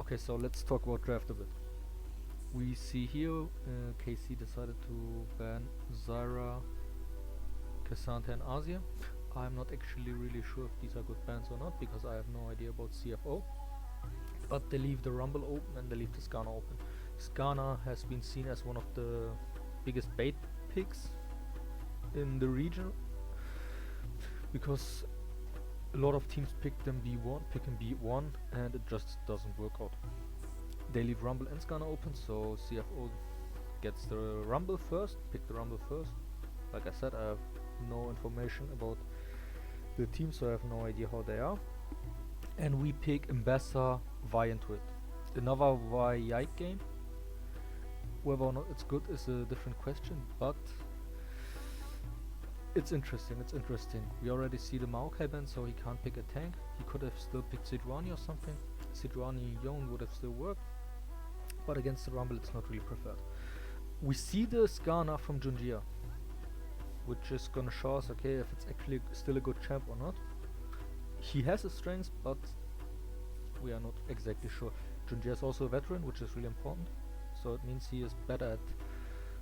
Okay, so let's talk about draft a bit. We see here KC decided to ban Zyra, Cassandra and Asia. I'm not actually really sure if these are good bans or not, because I have no idea about CFO. But they leave the Rumble open and they leave the Skarner open. Skarner has been seen as one of the biggest bait picks in the region, because a lot of teams pick him B1, and it just doesn't work out. They leave Rumble and Skarner open, so CFO gets the Rumble first, pick the Rumble first. Like I said, I have no information about the team, so I have no idea how they are. And we pick Ambassador Vi into it. Another Vi Yike game. Whether or not it's good is a different question, but it's interesting. We already see the Maokai ban, so he can't pick a tank. He could have still picked Sidrani or something. Sidrani Yon would have still worked, but against the Rumble it's not really preferred. We see the Skarner from Junjia, which is gonna show us, okay, if it's actually still a good champ or not. He has his strengths, but we are not exactly sure. Junjia is also a veteran, which is really important, so it means he is better at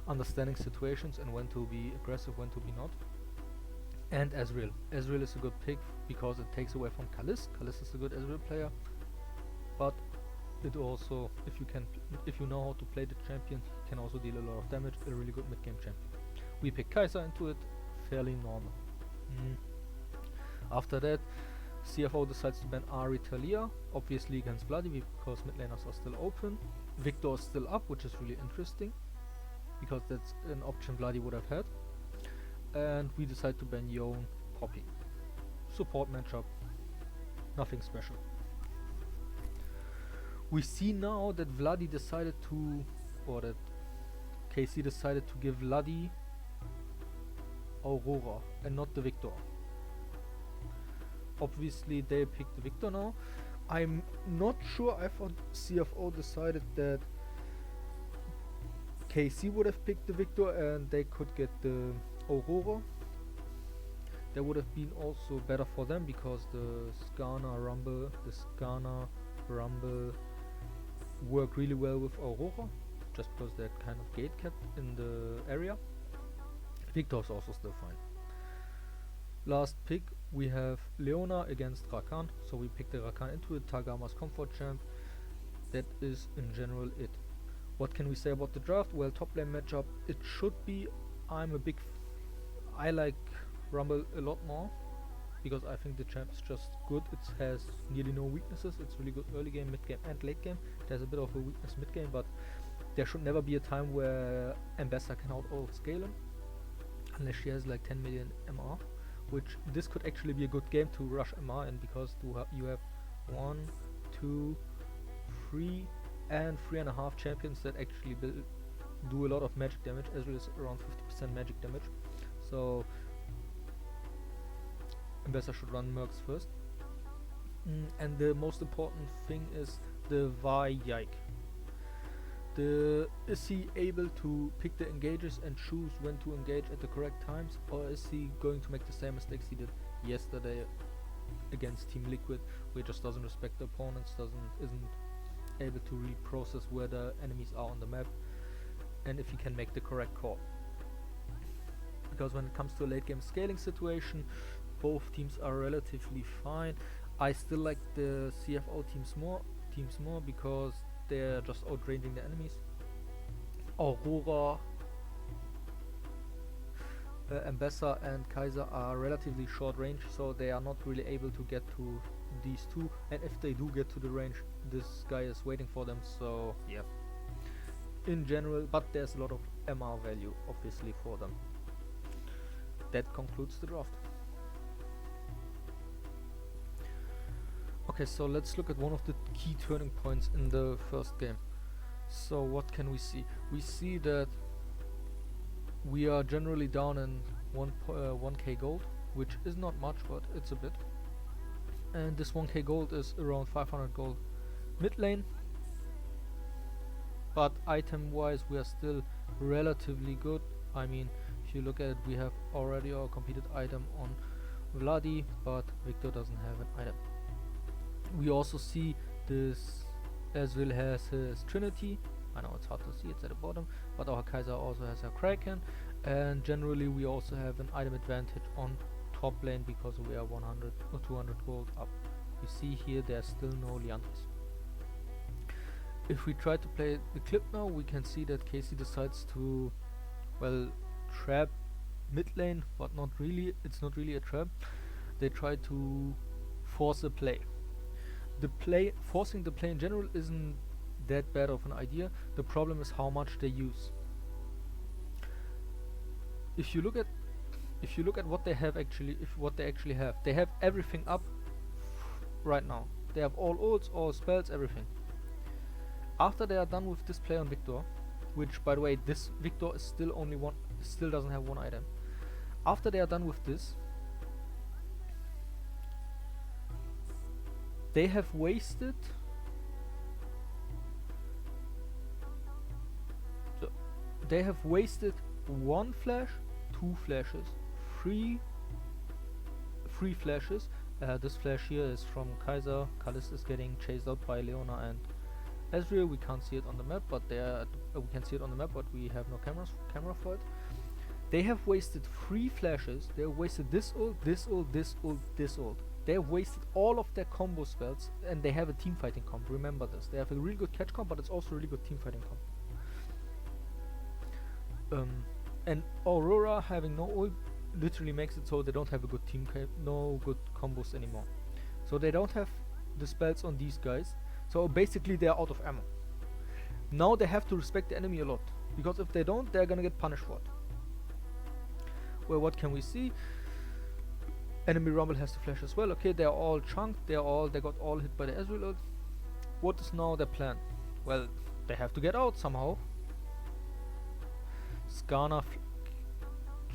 understanding situations and when to be aggressive, when to be not. And Ezreal is a good pick because it takes away from Kalis. Kalis is a good Ezreal player, but it also, if you know how to play the champion, he can also deal a lot of damage. A really good mid game champion. We pick Kai'Sa into it, fairly normal. After that, CFO decides to ban Ahri Talia, obviously against Vladimir because mid laners are still open. Victor is still up, which is really interesting because that's an option Vladi would have had. And we decide to ban Yone Poppy. Support matchup, nothing special. We see now that Vladi decided to, or that KC decided to give Vladi Aurora and not the Victor. Obviously they picked the Victor now. I'm not sure, I thought CFO decided that KC would have picked the Victor and they could get the Aurora. That would have been also better for them because the Skarner Rumble work really well with Aurora, just because they're kind of gate kept in the area. Victor is also still fine. Last pick, we have Leona against Rakan, so we pick the Rakan into it, Tagama's comfort champ. That is in general it. What can we say about the draft? Well, top lane matchup, it should be, I like Rumble a lot more, because I think the champ is just good. It has nearly no weaknesses, it's really good early game, mid game and late game. There's a bit of a weakness mid game, but there should never be a time where Ambassador can outscale him, unless she has like 10 million MR. Which this could actually be a good game to rush MR in, because you have 1, 2, 3 and 3.5 champions that actually do a lot of magic damage, as well as around 50% magic damage. So Ambassador should run Mercs first. And the most important thing is the Vi Yike. Is he able to pick the engages and choose when to engage at the correct times, or is he going to make the same mistakes he did yesterday against Team Liquid, where he just doesn't respect the opponents, isn't able to really process where the enemies are on the map, and if he can make the correct call. Because when it comes to a late game scaling situation, both teams are relatively fine. I still like the CFO teams more because they're just outranging the enemies. Aurora, Ambassador and Kai'Sa are relatively short range, so they are not really able to get to these two, and if they do get to the range, this guy is waiting for them, so yeah. In general, but there's a lot of MR value obviously for them. That concludes the draft. Okay, so let's look at one of the key turning points in the first game. So what can we see? We see that we are generally down in 1k gold, which is not much, but it's a bit. And this 1k gold is around 500 gold mid lane. But item wise we are still relatively good. I mean, if you look at it, we have already our completed item on Vladi, but Victor doesn't have an item. We also see this Ezreal has his Trinity. I know it's hard to see, it's at the bottom, but our Kaiser also has a Kraken, and generally we also have an item advantage on top lane because we are 100 or 200 gold up. You see here there's still no Liandris. If we try to play the clip now, we can see that Casey decides to, well, trap mid lane, but not really. It's not really a trap. They try to force a play. Forcing the play in general isn't that bad of an idea. The problem is how much they use. If you look at what they have actually, they have everything up right now. They have all ults, all spells, everything. After they are done with this play on Victor, which by the way, this Victor is still doesn't have one item. After they are done with this, they have wasted one flash, two flashes, three flashes. This flash here is from Kaiser. Kalist is getting chased out by Leona and Ezreal. We can't see it on the map, but we can see it on the map, but we have no camera for it. They have wasted 3 flashes. They have wasted this ult, this ult, this ult, this ult. They have wasted all of their combo spells, and they have a team fighting comp. Remember this. They have a really good catch comp, but it's also a really good team fighting comp. And Aurora having no ult literally makes it so they don't have a good no good combos anymore. So they don't have the spells on these guys. So basically they are out of ammo. Now they have to respect the enemy a lot, because if they don't, they're gonna get punished for it. Well, what can we see? Enemy Rumble has to flash as well. Okay, they're all chunked. They got all hit by the Ezreal ult. What is now their plan? Well, they have to get out somehow. Skarner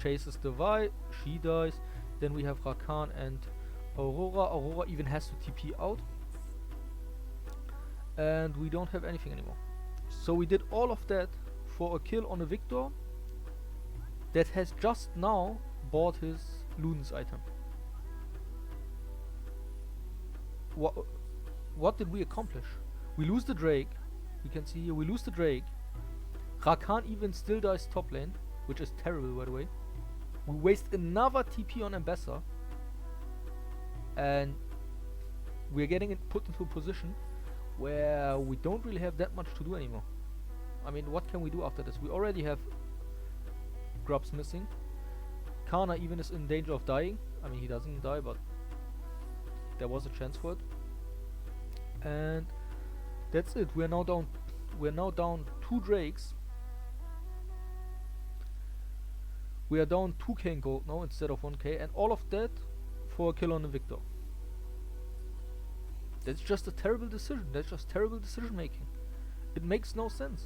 chases the Vi, she dies. Then we have Rakan and Aurora. Aurora even has to TP out. And we don't have anything anymore. So we did all of that for a kill on a Victor that has just now bought his Luden's item. What did we accomplish? We lose the Drake. You can see here we lose the Drake. Rakan even still dies top lane, which is terrible by the way. We waste another TP on Ambassador, and we're getting put into a position where we don't really have that much to do anymore. I mean, what can we do after this? We already have Grubs missing. Kana even is in danger of dying. I mean, he doesn't die, but there was a chance for it. And that's it. We're now down 2 Drakes. We are down 2k in gold now instead of 1k, and all of that for a kill on the Victor. That's just a terrible decision. That's just terrible decision making. It makes no sense.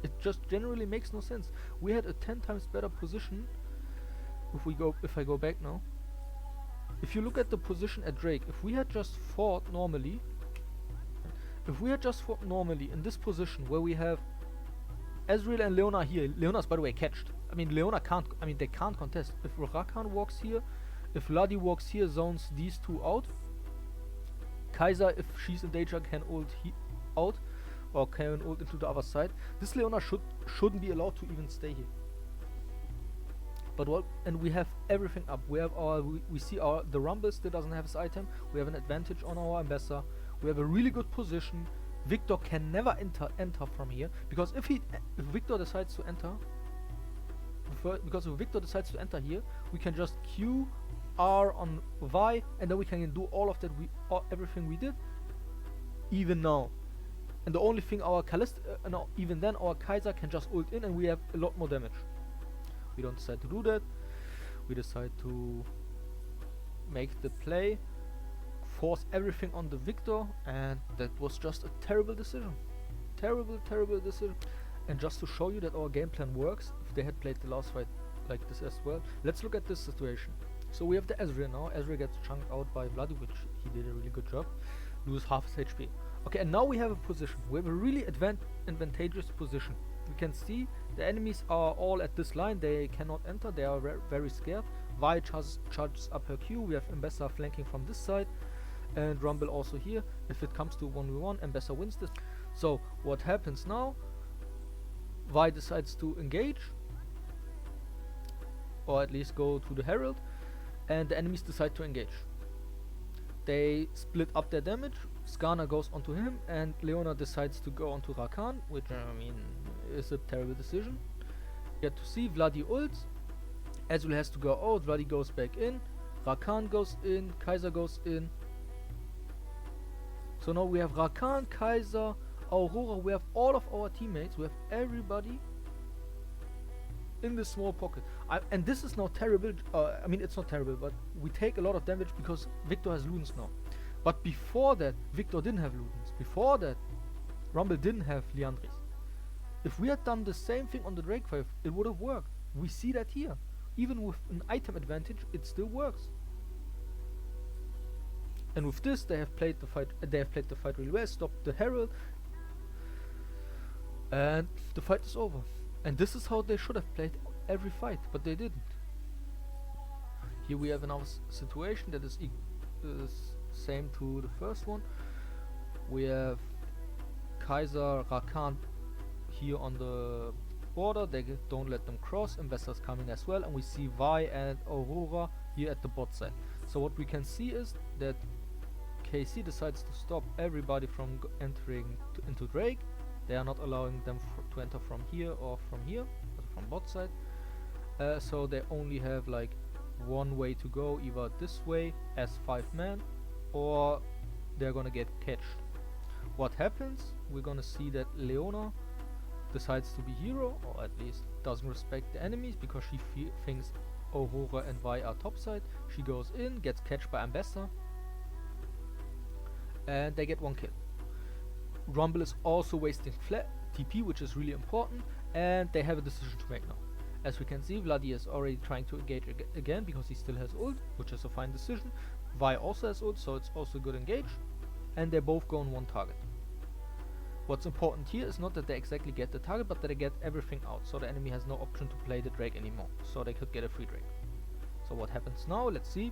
It just generally makes no sense. We had a 10 times better position. If I go back now, if you look at the position at Drake, if we had just fought normally in this position where we have Ezreal and Leona here. Leona's by the way catched. I mean, they can't contest. If Rakan walks here, if Ladi walks here, zones these two out. Kaiser, if she's in danger, can ult out, or can ult into the other side. This Leona shouldn't be allowed to even stay here. But and we have everything up. We have we see the Rumble still doesn't have his item. We have an advantage on our Ambassador. We have a really good position. Victor can never enter from here, because if Victor decides to enter, here, we can just Q R on Vi, and then we can do all of that. Everything we did, even now. And the only thing our even then our Kaiser can just ult in, and we have a lot more damage. We don't decide to do that. We decide to make the play, force everything on the Victor, and that was just a terrible decision. Terrible decision. And just to show you that our game plan works, if they had played the last fight like this as well, let's look at this situation. So we have the Ezreal now. Ezreal gets chunked out by Vladi, which he did a really good job. Lose half his HP. Okay, and now we have a position. We have a really advantageous position. You can see the enemies are all at this line. They cannot enter. They are very scared. Vi charges up her Q. We have Ambassador flanking from this side. and Rumble also here. If it comes to 1v1, Ambassador wins this. So what happens now? Vi decides to engage, or at least go to the Herald, and the enemies decide to engage. They split up their damage. Skarner goes onto him, and Leona decides to go onto Rakan, which I mean is a terrible decision. Get to see Vladi ults. Ezreal has to go out. Vladi goes back in. Rakan goes in. Kaiser goes in. So now we have Rakan, Kaiser, Aurora. We have all of our teammates. We have everybody in this small pocket. And this is not terrible. I mean, it's not terrible, but we take a lot of damage because Victor has Ludens now. But before that, Victor didn't have Ludens. Before that, Rumble didn't have Liandris. If we had done the same thing on the Drake 5, it would have worked. We see that here. Even with an item advantage, it still works. And with this, they have played the fight. They have played the fight really well. Stopped the Herald, and the fight is over. And this is how they should have played every fight, but they didn't. Here we have another situation that is same to the first one. We have Kaiser, Rakan here on the border. They don't let them cross. Investors coming as well, and we see Vi and Aurora here at the bot side. So what we can see is that KC decides to stop everybody from entering into Drake. They are not allowing them to enter from here or from here, but from bot side. So they only have like one way to go, either this way as 5 men, or they're gonna get catched. What happens? We're gonna see that Leona decides to be hero, or at least doesn't respect the enemies because she thinks Aurora and Vi are topside. She goes in, gets catched by Ambassador, and they get 1 kill. Rumble is also wasting TP, which is really important, and they have a decision to make now. As we can see, Vladi is already trying to engage again because he still has ult, which is a fine decision. Vi also has ult, so it's also good engage, and they both go on 1 target. What's important here is not that they exactly get the target, but that they get everything out, so the enemy has no option to play the Drake anymore, so they could get a free Drake. So what happens now? Let's see.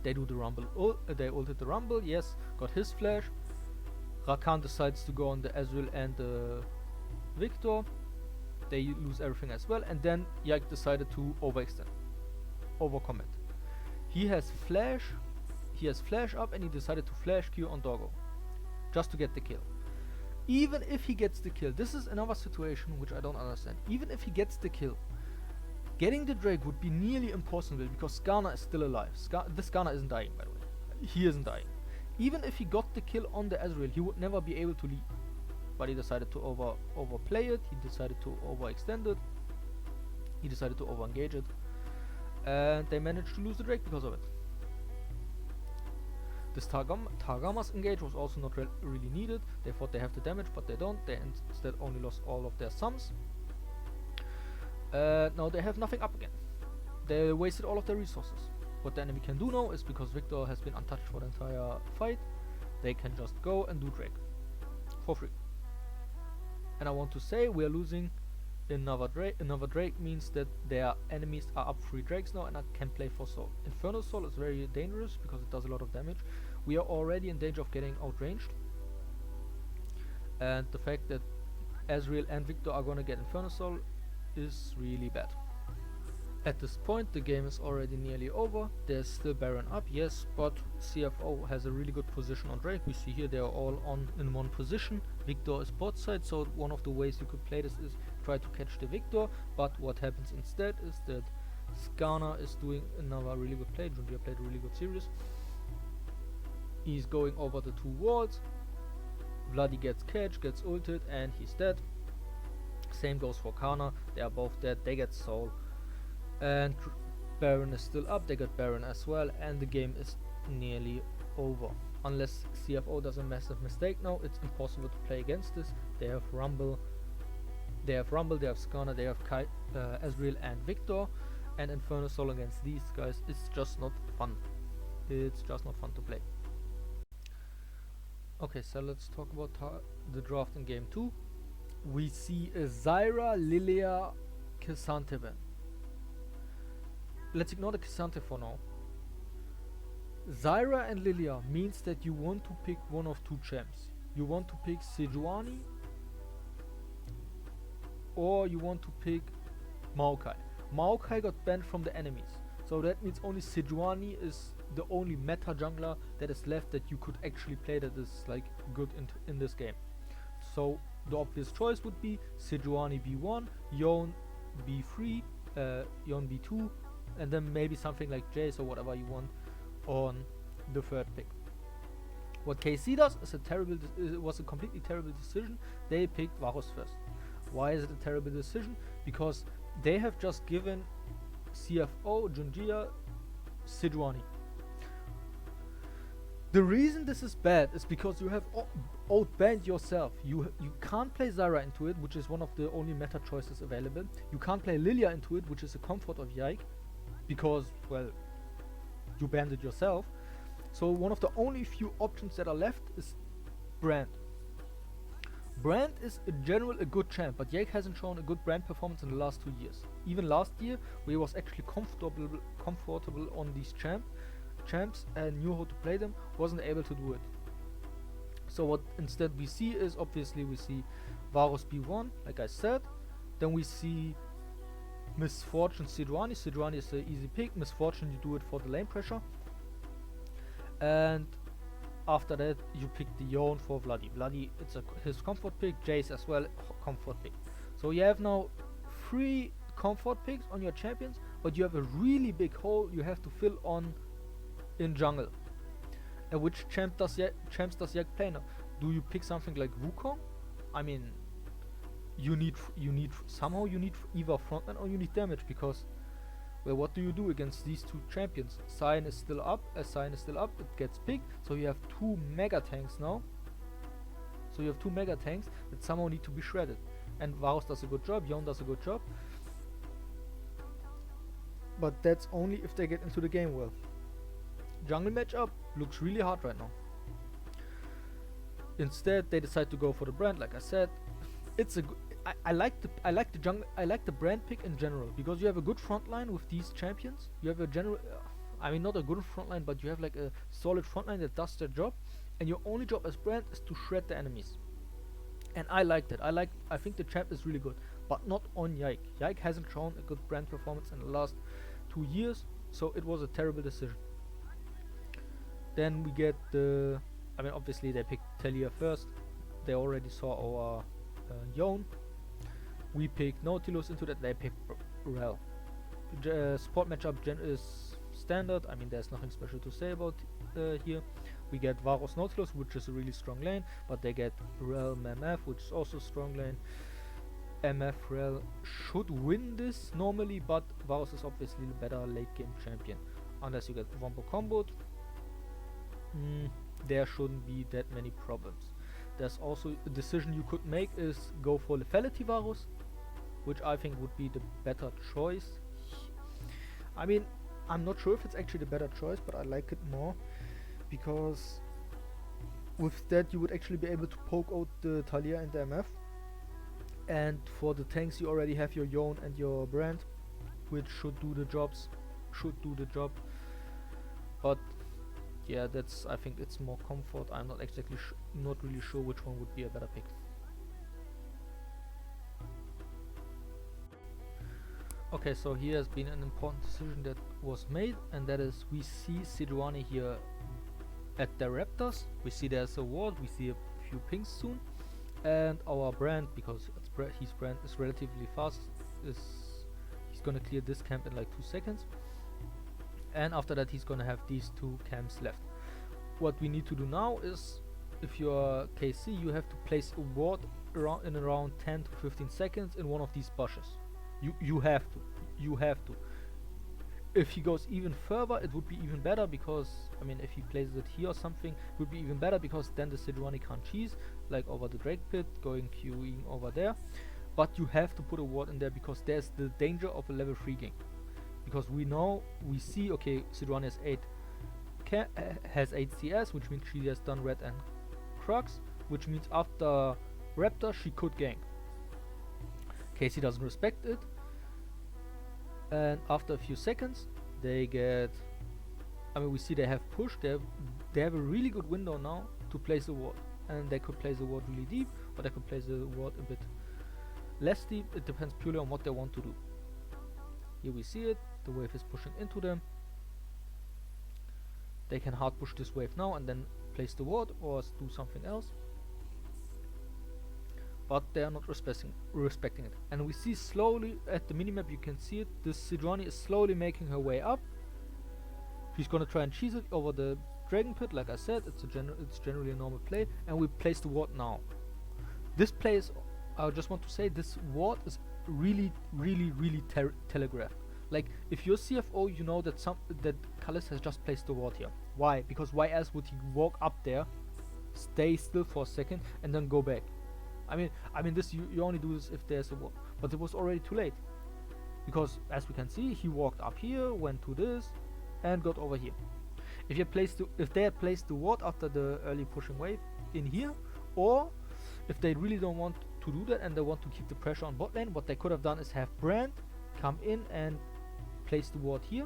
They do the Rumble, they ulted the Rumble, yes, got his flash. Rakan decides to go on the Ezreal and the Victor. They lose everything as well, and then Yike decided to overextend, overcommit. He has flash up, and he decided to flash Q on Doggo, just to get the kill. Even if he gets the kill, this is another situation which I don't understand. Even if he gets the kill, getting the Drake would be nearly impossible because Skarner is still alive. This Skarner isn't dying, by the way. He isn't dying. Even if he got the kill on the Ezreal, he would never be able to leave. But he decided to overplay it, he decided to overextend it, he decided to overengage it, and they managed to lose the Drake because of it. This Targama's engage was also not really needed. They thought they have the damage, but they don't. They instead only lost all of their sums. Now they have nothing up again. They wasted all of their resources. What the enemy can do now is, because Victor has been untouched for the entire fight, they can just go and do Drake for free. And I want to say, we are losing another Drake. Another Drake means that their enemies are up 3 Drakes now and I can play for Soul. Inferno Soul is very dangerous because it does a lot of damage. We are already in danger of getting outranged. And the fact that Ezreal and Victor are gonna get Inferno Soul is really bad. At this point, the game is already nearly over. There's still Baron up, yes, but CFO has a really good position on Drake. We see here they are all in 1 position. Victor is bot side, so one of the ways you could play this is try to catch the Victor. But what happens instead is that Skarner is doing another really good play. Jundia played a really good series. He's going over the 2 walls. Vladi gets catch, gets ulted, and he's dead. Same goes for Kana. They are both dead. They get Soul. And Baron is still up, they got Baron as well, and the game is nearly over. Unless CFO does a massive mistake now, it's impossible to play against this. They have Rumble, they have Skarner, they have Ezreal and Victor, and Inferno Soul against these guys. It's just not fun. It's just not fun to play. Okay, so let's talk about the draft in game 2. We see a Zyra, Lilia, K'Sante ban. Let's ignore the K'Sante for now. Zyra and Lilia means that you want to pick one of two champs. You want to pick Sejuani or you want to pick Maokai. Maokai got banned from the enemies, so that means only Sejuani is the only meta jungler that is left that you could actually play that is like good in this game. So the obvious choice would be Sejuani B1, Yone B3, Yone B2, and then maybe something like Jace or whatever you want on the third pick. What KC does is it was a completely terrible decision. They picked Varus first. Why is it a terrible decision? Because they have just given CFO Junjia Sejuani. The reason this is bad is because you have outbanned yourself. You can't play Zyra into it, which is one of the only meta choices available. You can't play Lilia into it, which is a comfort of Yike, because, well, you banned it yourself. So one of the only few options that are left is Brand. Brand is in general a good champ, but Yike hasn't shown a good Brand performance in the last 2 years. Even last year, where he was actually comfortable on these champs and knew how to play them, wasn't able to do it. So what instead we see is, obviously we see Varus B1, like I said. Then we see Misfortune Sejuani. Sejuani is the easy pick. Misfortune, you do it for the lane pressure. And after that you pick the Yone for Vladi. Vladi, it's his comfort pick. Jace as well, comfort pick. So you have now 3 comfort picks on your champions, but you have a really big hole you have to fill on in jungle. And which champs does Yike play now? Do you pick something like Wukong? I mean, you need either frontline or you need damage, because, well, what do you do against these 2 champions? Sion is still up. As Sion is still up, it gets picked. So you have 2 mega tanks now. So you have 2 mega tanks that somehow need to be shredded. And Varus does a good job. Yone does a good job. But that's only if they get into the game well. Jungle matchup looks really hard right now. Instead, they decide to go for the Brand. Like I said, it's a I like the Brand pick in general, because you have a good front line with these champions. You have a general, I mean, not a good front line, but you have like a solid front line that does their job, and your only job as Brand is to shred the enemies. And I like that. I think the champ is really good, but not on Yike. Yike hasn't shown a good Brand performance in the last 2 years, so it was a terrible decision. Then we get the, I mean, obviously they picked Talia first. They already saw our Yone. We picked Nautilus into that. They picked Rel. Support matchup is standard. I mean, there's nothing special to say about here. We get Varus Nautilus, which is a really strong lane, but they get Rel MF, which is also a strong lane. MF Rel should win this normally, but Varus is obviously the better late game champion. Unless you get Wombo comboed, there shouldn't be that many problems. There's also a decision you could make is go for Lethality Varus, which I think would be the better choice. I mean, I'm not sure if it's actually the better choice, but I like it more, because with that you would actually be able to poke out the Talia and the MF. And for the tanks you already have your Yone and your Brand, which should do the job. But yeah, that's, I think it's more comfort. I'm not exactly not really sure which one would be a better pick. Okay, so here has been an important decision that was made, and that is we see Sejuani here at the Raptors. We see there's a ward, we see a few pings soon, and our Brand, because his Brand is relatively fast, he's gonna clear this camp in like 2 seconds. And after that he's gonna have these 2 camps left. What we need to do now is, if you're KC, you have to place a ward around 10 to 15 seconds in one of these bushes. You have to. If he goes even further, it would be even better, because, I mean, if he places it here or something, it would be even better, because then the Sejuani can't cheese, like over the Drake Pit, going queuing over there. But you have to put a ward in there, because there's the danger of a level 3 gank. Because we see, okay, Sejuani has 8 CS, which means she has done Red and Crux, which means after Raptor she could gank. KC doesn't respect it, and after a few seconds they get I mean, we see they have pushed. They have a really good window now to place the ward, and they could place the ward really deep, or they could place the ward a bit less deep. It depends purely on what they want to do. Here we see it. The wave is pushing into them. They can hard push this wave now and then place the ward or do something else. But they are not respecting it. And we see slowly at the minimap, you can see it. This Sejuani is slowly making her way up. She's gonna try and cheese it over the dragon pit. Like I said, it's generally a normal play, and we place the ward now. This play is, I just want to say, this ward is really telegraphed. Like, if you're CFO, you know that Kallis has just placed the ward here. Why? Because why else would he walk up there, stay still for a second, and then go back? I mean, this you only do this if there's a ward, but it was already too late. Because as we can see, he walked up here, went to this, and got over here. If they had placed the ward after the early pushing wave in here, or if they really don't want to do that and they want to keep the pressure on bot lane, what they could have done is have Brand come in and place the ward here.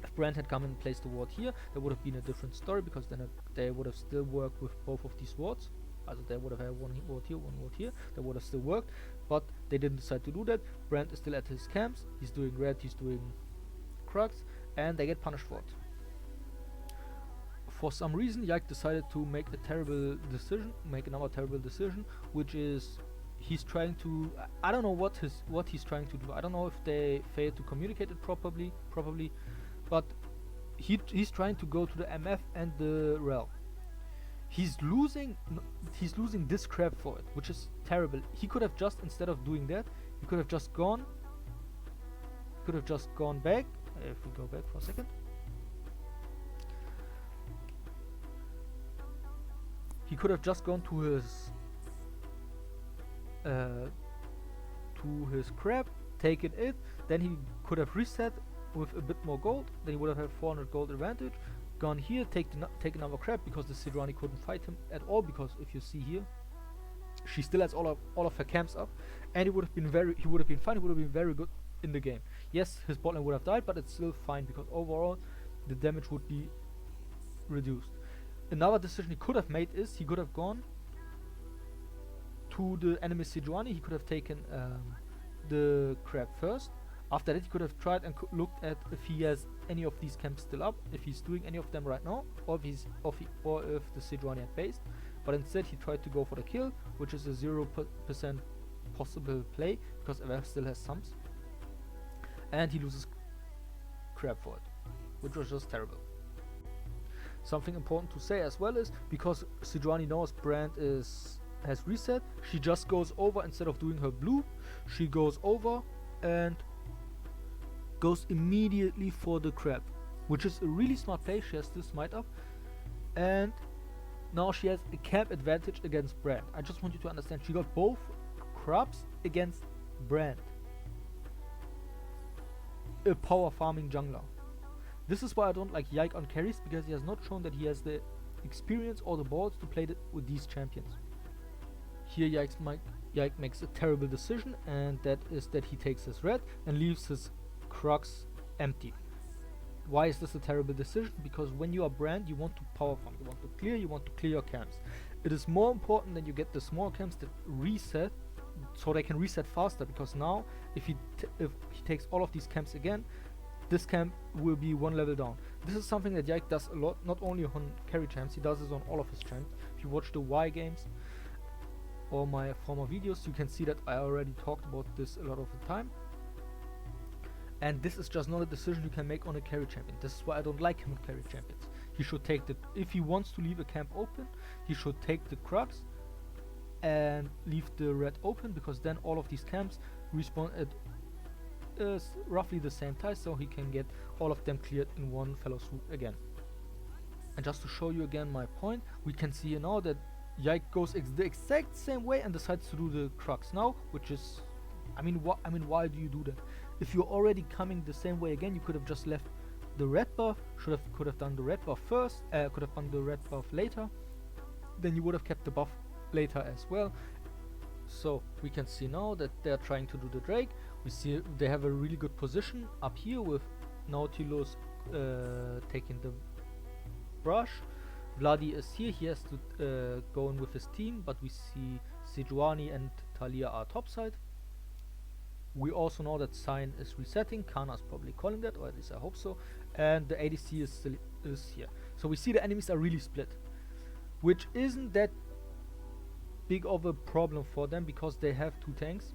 If Brand had come in and placed the ward here, there would have been a different story, because then they would have still worked with both of these wards. Also they would have had one ward here, one ward here. That would have still worked, but they didn't decide to do that. Brand is still at his camps. He's doing red, he's doing Crux, and they get punished for it. For some reason, Yike decided to make another terrible decision, which is he's trying to, I don't know what he's trying to do. I don't know if they failed to communicate it probably, but he's trying to go to the MF and the Rel. He's losing this crab for it, which is terrible. He could have just, instead of doing that, he could have just gone back. If we go back for a second, he could have just gone to his crab, taken it, then he could have reset with a bit more gold. Then he would have had 400 gold advantage. Gone here, take another crab, because the Sejuani couldn't fight him at all, because if you see here, she still has all of her camps up, and he would have been fine. He would have been very good in the game. Yes, his bot lane would have died, but it's still fine, because overall the damage would be reduced. Another decision he could have made is he could have gone to the enemy Sejuani. He could have taken the crab first. After that, he could have tried and looked at if he has any of these camps still up, if he's doing any of them right now, or if the Sejuani had based. But instead, he tried to go for the kill, which is a 0% possible play, because MF still has sums, and he loses crab for it, which was just terrible. Something important to say as well is, because Sejuani knows Brand has reset, she just goes over, instead of doing her blue, she goes over and goes immediately for the crab, which is a really smart play. She has this smite up, and now she has a camp advantage against Brand. I just want you to understand, she got both crabs against Brand, a power farming jungler. This is why I don't like Yike on carries, because he has not shown that he has the experience or the balls to play with these champions. Here Yike makes a terrible decision, and that is that he takes his red and leaves his Crux empty. Why is this a terrible decision? Because when you are Brand, you want to power farm, you want to clear your camps. It is more important that you get the small camps that reset, so they can reset faster, because now if he takes all of these camps again, this camp will be one level down. This is something that Yike does a lot, not only on carry champs, he does this on all of his champs. If you watch the Y games or my former videos, you can see that I already talked about this a lot of the time. And this is just not a decision you can make on a carry champion. This is why I don't like him on carry champions. He should take if he wants to leave a camp open, he should take the Crux and leave the red open, because then all of these camps respawn at roughly the same time, so he can get all of them cleared in one fellow swoop again. And just to show you again my point, we can see here now that Yike goes the exact same way and decides to do the Crux now, which is, why do you do that? If you're already coming the same way again, you could have just left the red buff, could have done the red buff first, could have done the red buff later, then you would have kept the buff later as well. So we can see now that they're trying to do the Drake. We see they have a really good position up here with Nautilus taking the brush. Bloody is here, he has to go in with his team, but we see Sejuani and Talia are topside. We also know that Sign is resetting, Kana is probably calling that, or at least I hope so, and the ADC is here. So we see the enemies are really split, which isn't that big of a problem for them because they have two tanks.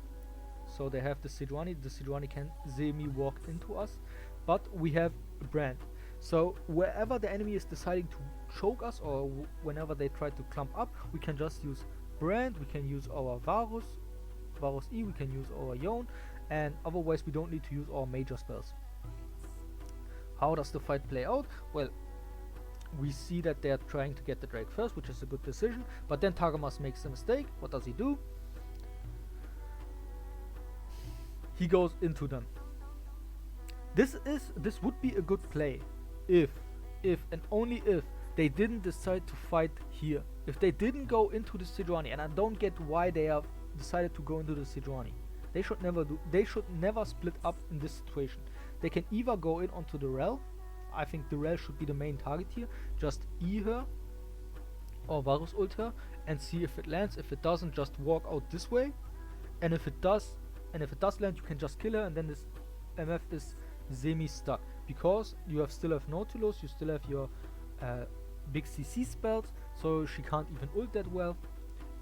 So they have the Sejuani can semi-walk into us, but we have a Brand. So wherever the enemy is deciding to choke us, or whenever they try to clump up, we can just use Brand, we can use our Varus E, we can use our Yone, and otherwise we don't need to use our major spells. How does the fight play out? Well, we see that they are trying to get the Drake first, which is a good decision, but then Targamas makes a mistake. What does he do? He goes into them. This would be a good play if and only if they didn't decide to fight here. If they didn't go into the Sejuani, and I don't get why they have decided to go into the Sejuani. They should never split up in this situation. They can either go in onto the Rel. I think the Rel should be the main target here. Just E her or Varus ult her and see if it lands. If it doesn't, just walk out this way. And if it does land, you can just kill her, and then this MF is semi-stuck because you still have Nautilus, you still have your big CC spells, so she can't even ult that well,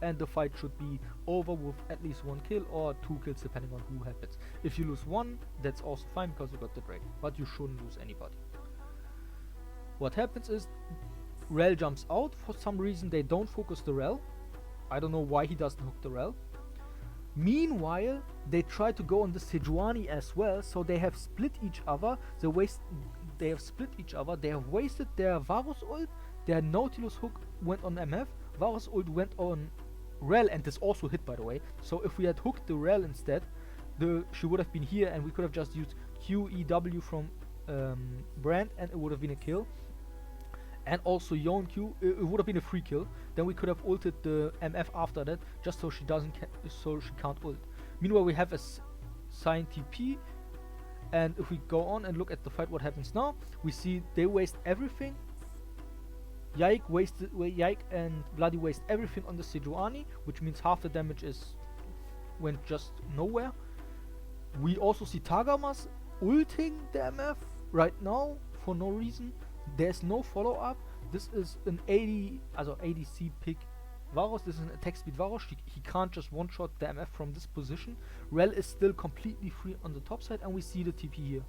and the fight should be over with at least 1 kill or 2 kills depending on who happens. If you lose 1, that's also fine because you got the Drake, but you shouldn't lose anybody. What happens is Rel jumps out. For some reason they don't focus the Rel. I don't know why he doesn't hook the Rel. Meanwhile, they try to go on the Sejuani as well, so they have split each other. They have split each other. They have wasted their Varus ult. Their Nautilus hook went on MF. Varus ult went on Rel, and this also hit, by the way. So if we had hooked the Rel instead, she would have been here, and we could have just used QEW from Brand, and it would have been a kill. And also Yone Q, it would have been a free kill. Then we could have ulted the MF after that, just so she can't ult. Meanwhile, we have a Sign TP, and if we go on and look at the fight, what happens now? We see they waste everything. Yike and Bloody waste everything on the Sejuani, which means half the damage went just nowhere. We also see Targamas ulting the MF right now for no reason. There's no follow-up. This is an ADC pick Varus. This is an attack speed Varus. He can't just one-shot the MF from this position. Rel is still completely free on the top side, and we see the TP here.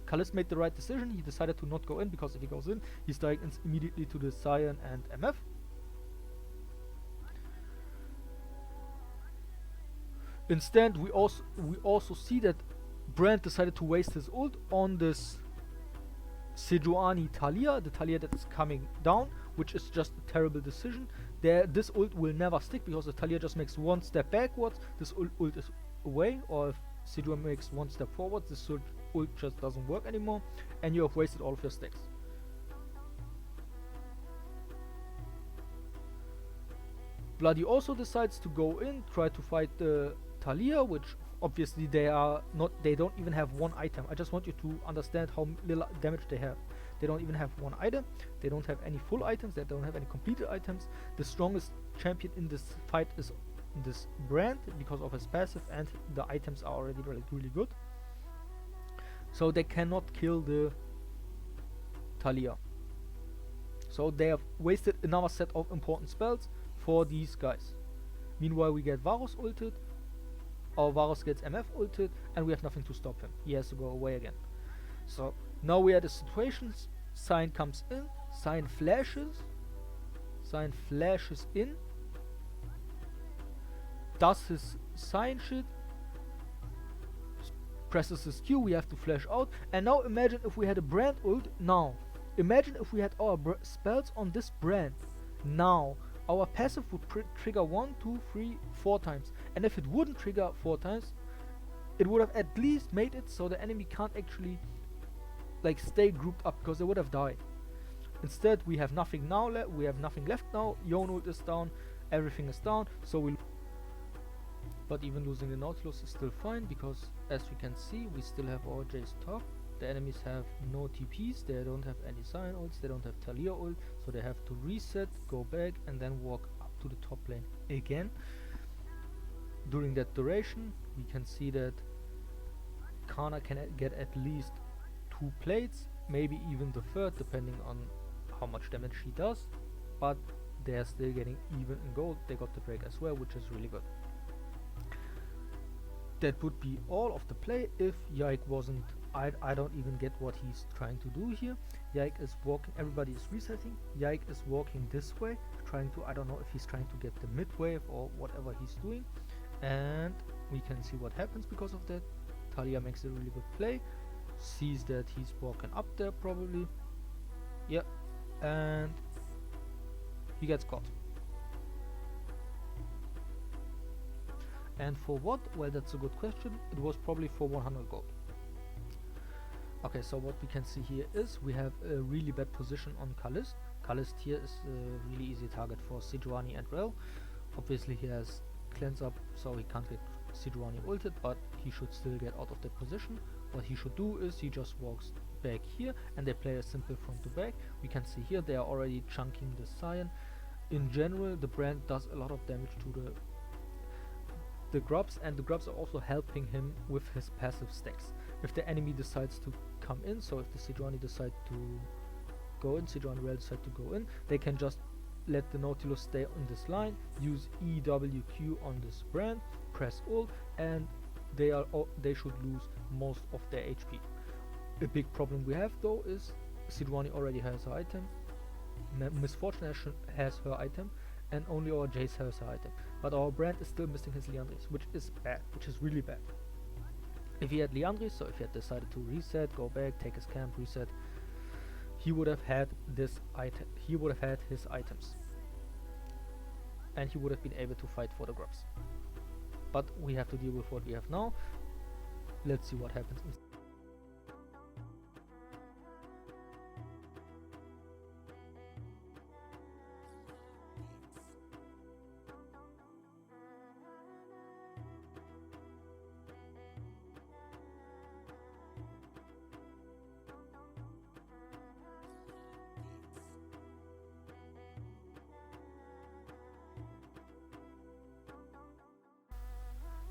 Kalist made the right decision. He decided to not go in, because if he goes in, he's dying immediately to the Cyan and MF. Instead, we also see that Brand decided to waste his ult on this Sejuani Talia, the Talia that is coming down, which is just a terrible decision. This ult will never stick, because if Talia just makes one step backwards, this ult is away, or if Sejuani makes one step forward, this ult just doesn't work anymore, and you have wasted all of your stacks. Bloody also decides to go in, try to fight the Talia, which obviously they don't even have one item. I just want you to understand how little damage they have. They don't even have one item. They don't have any full items. They don't have any completed items. The strongest champion in this fight is this Brand, because of his passive, and the items are already really good. So they cannot kill the Talia. So they have wasted another set of important spells for these guys. Meanwhile, we get Varus ulted. Our Varus gets MF ulted, and we have nothing to stop him. He has to go away again. So now we are at a situation. Sign comes in. Sign flashes in. Does his Sign shit. Presses his Q. We have to flash out. And now imagine if we had a Brand ult. Now imagine if we had our spells on this Brand. Now our passive would trigger 1, 2, 3, 4 times. And if it wouldn't trigger 4 times, it would have at least made it so the enemy can't actually stay grouped up, because they would have died. Instead, we have nothing now left. We have nothing left now. Yone ult is down. Everything is down. But even losing the Nautilus is still fine, because as we can see, we still have our Jace top. The enemies have no TPs, they don't have any Cyan ults, they don't have Talia ult, so they have to reset, go back, and then walk up to the top lane again. During that duration, we can see that Kana can get at least 2 plates, maybe even the third, depending on how much damage she does, but they're still getting even in gold. They got the break as well, which is really good. That would be all of the play if Yike wasn't... I don't even get what he's trying to do here. Yike is walking, everybody is resetting. Yike is walking this way, trying to... I don't know if he's trying to get the mid wave or whatever he's doing. And we can see what happens because of that. Talia makes a really good play, sees that he's walking up there probably. Yep, and he gets caught. And for what? Well, that's a good question. It was probably for 100 gold. Okay, so what we can see here is we have a really bad position on Kalist. Kalist here is a really easy target for Sejuani and Rel. Obviously he has cleanse up, so he can't get Sejuani ulted, but he should still get out of that position. What he should do is he just walks back here and they play a simple front to back. We can see here they are already chunking the Cyan. In general, the brand does a lot of damage to the grubs, and the grubs are also helping him with his passive stacks. If the enemy decides to come in, so if the Sejuani decide to go in, Sejuani Rel decide to go in, they can just let the Nautilus stay on this line, use EWQ on this brand, press ult, and they should lose most of their HP. A big problem we have though is Sejuani already has her item, Misfortune has her item, and only our Jace has her item. But our brand is still missing his Liandry's, which is bad, which is really bad. If he had Liandry's, so if he had decided to reset, go back, take his camp, reset, he would have had this item. He would have had his items, and he would have been able to fight for the grubs. But we have to deal with what we have now. Let's see what happens.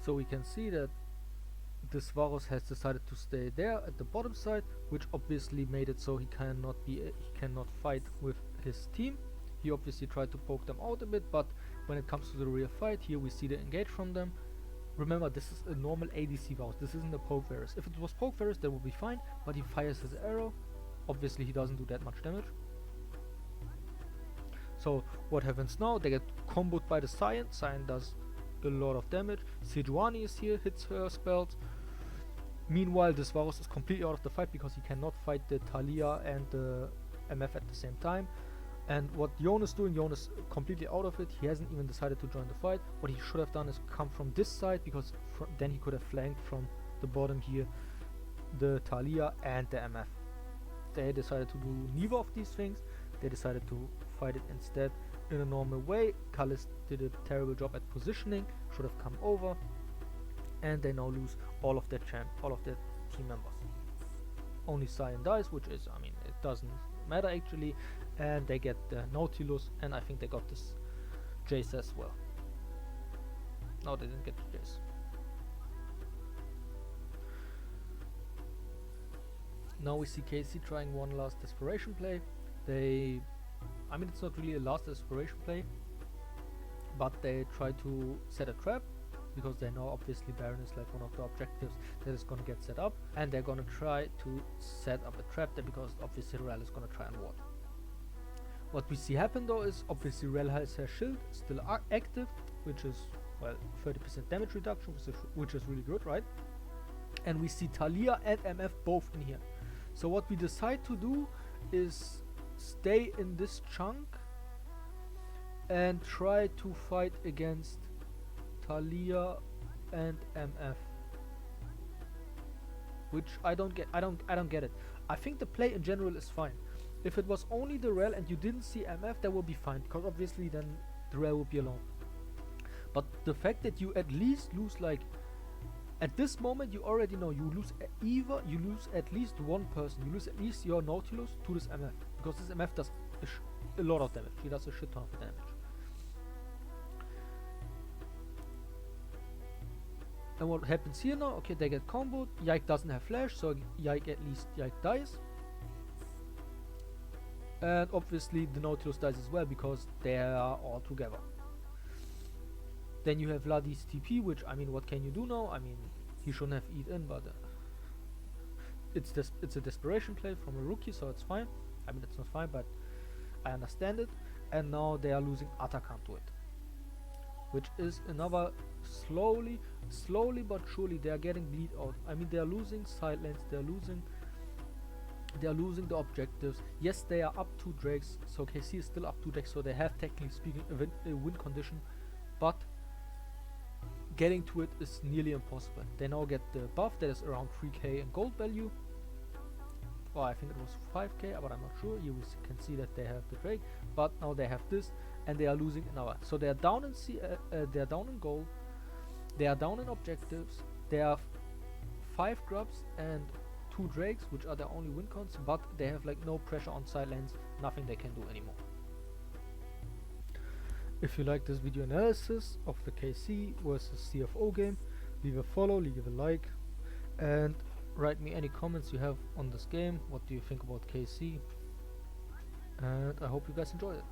So we can see that this Varus has decided to stay there at the bottom side, which obviously made it so he cannot fight with his team. He obviously tried to poke them out a bit, but when it comes to the real fight, here we see the engage from them. Remember, this is a normal ADC Varus, this isn't a poke Varus. If it was poke Varus, that would be fine, but he fires his arrow. Obviously he doesn't do that much damage. So what happens now? They get comboed by the Cyan. Cyan does a lot of damage. Sejuani is here, hits her spells. Meanwhile, this Varus is completely out of the fight because he cannot fight the Talia and the MF at the same time. And what Yon is doing, Yon is completely out of it. He hasn't even decided to join the fight. What he should have done is come from this side, because then he could have flanked from the bottom here the Talia and the MF. They decided to do neither of these things. They decided to fight it instead in a normal way. Kalist did a terrible job at positioning, should have come over, and they now lose all of their team members. Only Cyan dies, which is, I mean, it doesn't matter actually, and they get the Nautilus, and I think they got this Jace as well. No, they didn't get the Jace. Now we see KC trying one last desperation play. I mean, it's not really a last desperation play, but they try to set a trap, because they know obviously Baron is like one of the objectives that is gonna get set up, and they're gonna try to set up a trap there, because obviously Rel is gonna try and ward. What we see happen though is obviously Rel has her shield still active, which is, well, 30% damage reduction, which is really good, right? And we see Talia and MF both in here. So what we decide to do is stay in this chunk and try to fight against Talia and MF, which I don't get it. I think the play in general is fine. If it was only the Rel and you didn't see MF, that would be fine, because obviously then the Rel would be alone. But the fact that you at least lose like At this moment, you already know you lose you lose at least one person. You lose at least your Nautilus to this MF, because this MF does a lot of damage. He does a shit ton of damage. And what happens here now? Okay, they get comboed. Yike doesn't have flash, so Yike dies. And obviously the Nautilus dies as well, because they are all together. Then you have Vladi's TP, which, I mean, what can you do now? I mean, he shouldn't have eaten, but it's a desperation play from a rookie, so it's fine. I mean, it's not fine, but I understand it. And now they are losing Atakan to it, which is another slowly but surely they are getting bleed out. I mean, they are losing side lanes, they are losing the objectives. Yes, they are up 2 drakes, so KC is still up 2 drakes, so they have, technically speaking, a win condition, but getting to it is nearly impossible. They now get the buff that is around 3k in gold value, or I think it was 5k, but I'm not sure. You can see that they have the drake, but now they have this, and they are losing another. So they are down in they are down in gold, they are down in objectives, they have 5 grubs and 2 drakes, which are their only win cons, but they have like no pressure on side lanes, nothing they can do anymore. If you like this video analysis of the KC versus CFO game, leave a follow, leave a like, and write me any comments you have on this game. What do you think about KC? And I hope you guys enjoyed it.